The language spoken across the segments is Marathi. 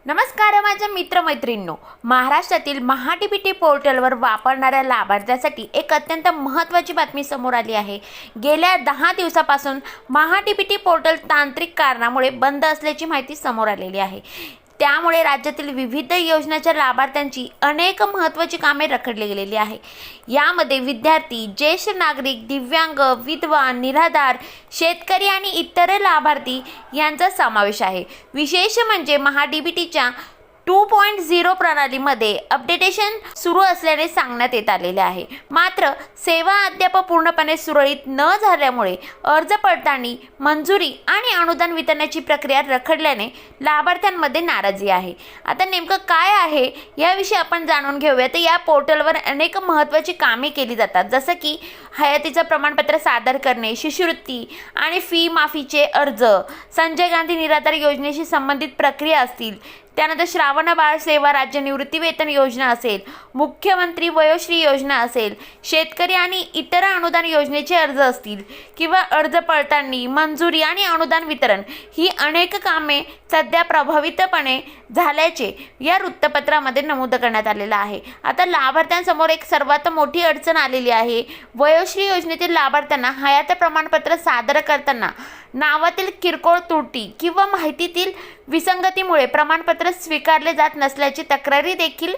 नमस्कार माझ्या मित्रमैत्रिणींनो, महाराष्ट्रातील महाडीबीटी पोर्टलवर वापरणाऱ्या लाभार्थ्यांसाठी एक अत्यंत महत्त्वाची बातमी समोर आली आहे। गेल्या 10 दिवसापासून महाडीबीटी पोर्टल तांत्रिक कारणामुळे बंद असल्याची माहिती समोर आलेली आहे। त्यामुळे राज्यातील विविध योजनांच्या लाभार्थ्यांची अनेक महत्त्वाची कामे रखडली गेलेली आहे। यामध्ये विद्यार्थी, ज्येष्ठ नागरिक, दिव्यांग, विधवा, निराधार, शेतकरी आणि इतर लाभार्थी यांचा समावेश आहे। विशेष म्हणजे महाडीबीटीच्या 2.0 प्रणालीमध्ये अपडेटेशन सुरू असल्याने सांगण्यात येत आलेले आहे। मात्र सेवा अद्याप पूर्णपणे सुरळीत न झाल्यामुळे अर्ज पडताळणी, मंजुरी आणि अनुदान वितरणाची प्रक्रिया रखडल्याने लाभार्थ्यांमध्ये नाराजी आहे। आता नेमकं काय आहे याविषयी आपण जाणून घेऊया। तर या पोर्टलवर अनेक महत्त्वाची कामे केली जातात, जसं की हयातीचं प्रमाणपत्र सादर करणे, शिष्यवृत्ती आणि फी माफीचे अर्ज, संजय गांधी निराधार योजनेशी संबंधित प्रक्रिया असतील, त्यानंतर श्रावण बाळ सेवा राज्य निवृत्ती वेतन योजना असेल, मुख्यमंत्री वयोश्री योजना असेल, शेतकरी आणि इतर अनुदान योजनेचे अर्ज असतील किंवा अर्ज पडताळणी, मंजुरी आणि अनुदान वितरण ही अनेक कामे सध्या प्रभावितपणे झाल्याचे या वृत्तपत्रामध्ये नमूद करण्यात आलेलं आहे। आता लाभार्थ्यांसमोर एक सर्वात मोठी अडचण आलेली आहे। वयोश्री योजनेतील लाभार्थ्यांना हयात प्रमाणपत्र सादर करताना नावातील किरकोळ त्रुटी किंवा माहितीतील विसंगतीमुळे प्रमाणपत्र स्वीकारले जात नसल्याची तक्रारी देखील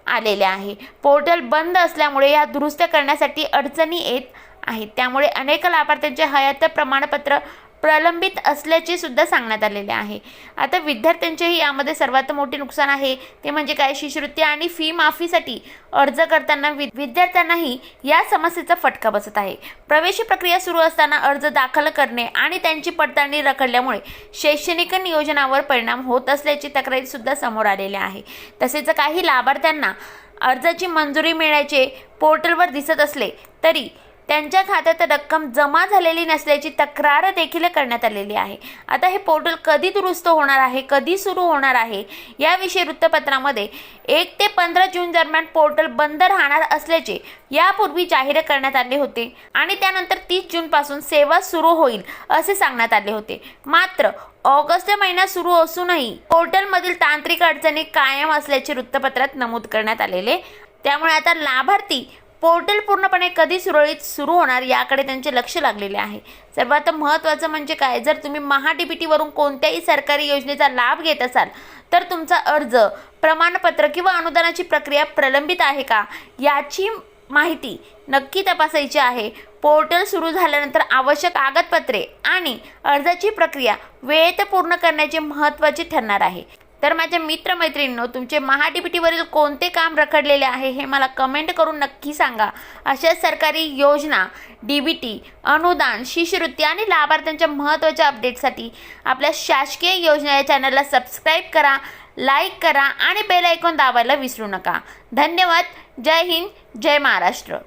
आलेल्या आहे। पोर्टल बंद असल्यामुळे या दुरुस्त करण्यासाठी अडचणी येत आहेत। त्यामुळे अनेक लाभार्थ्यांचे हयात प्रमाणपत्र प्रलंबित असल्याचे सुद्धा सांगण्यात आलेले आहे। आता विद्यार्थ्यांचेही यामध्ये सर्वात मोठे नुकसान आहे, ते म्हणजे काय, शिष्यवृत्ती आणि फी माफीसाठी अर्ज करताना विद्यार्थ्यांनाही या समस्येचा फटका बसत आहे। प्रवेश प्रक्रिया सुरू असताना अर्ज दाखल करणे आणि त्यांची पडताळणी रखडल्यामुळे शैक्षणिक नियोजनावर परिणाम होत असल्याची तक्रारी सुद्धा समोर आलेली आहे। तसेच काही लाभार्थ्यांना अर्जाची मंजुरी मिळण्याचे पोर्टलवर दिसत असले तरी त्यांच्या खात्यात रक्कम जमा झालेली नसल्याची तक्रार देखील करण्यात आलेली आहे। आता हे पोर्टल कधी दुरुस्त होणार आहे, कधी सुरू होणार आहे याविषयी वृत्तपत्रामध्ये 1 ते 15 जून दरम्यान पोर्टल बंद राहणार असल्याचे यापूर्वी जाहीर करण्यात आले होते आणि त्यानंतर 30 जूनपासून सेवा सुरू होईल असे सांगण्यात आले होते। मात्र ऑगस्ट महिना सुरू असूनही पोर्टलमधील तांत्रिक अडचणी कायम असल्याचे वृत्तपत्रात नमूद करण्यात आलेले। त्यामुळे आता लाभार्थी पोर्टल पूर्णपणे कधी सुरळीत सुरू होणार याकडे त्यांचे लक्ष लागलेले आहे। सर्वात महत्त्वाचं म्हणजे काय, जर तुम्ही महाडीबीटीवरून कोणत्याही सरकारी योजनेचा लाभ घेत असाल तर तुमचा अर्ज, प्रमाणपत्र किंवा अनुदानाची प्रक्रिया प्रलंबित आहे का याची माहिती नक्की तपासायची आहे। पोर्टल सुरू झाल्यानंतर आवश्यक कागदपत्रे आणि अर्जाची प्रक्रिया वेळेत पूर्ण करण्याचे महत्त्वाचे ठरणार आहे। तर माझ्या मित्रमैत्रिणींनो, तुमचे महाडीबीटीवरील कोणते काम रखडलेले आहे हे मला कमेंट करून नक्की सांगा। अशा सरकारी योजना, डीबीटी, अनुदान, शिष्यवृत्ती आणि लाभार्थ्यांच्या महत्त्वाच्या अपडेटसाठी आपल्या शासकीय योजना या चॅनलला सबस्क्राईब करा, लाईक करा आणि बेल आयकॉन दाबायला विसरू नका। धन्यवाद। जय हिंद, जय महाराष्ट्र।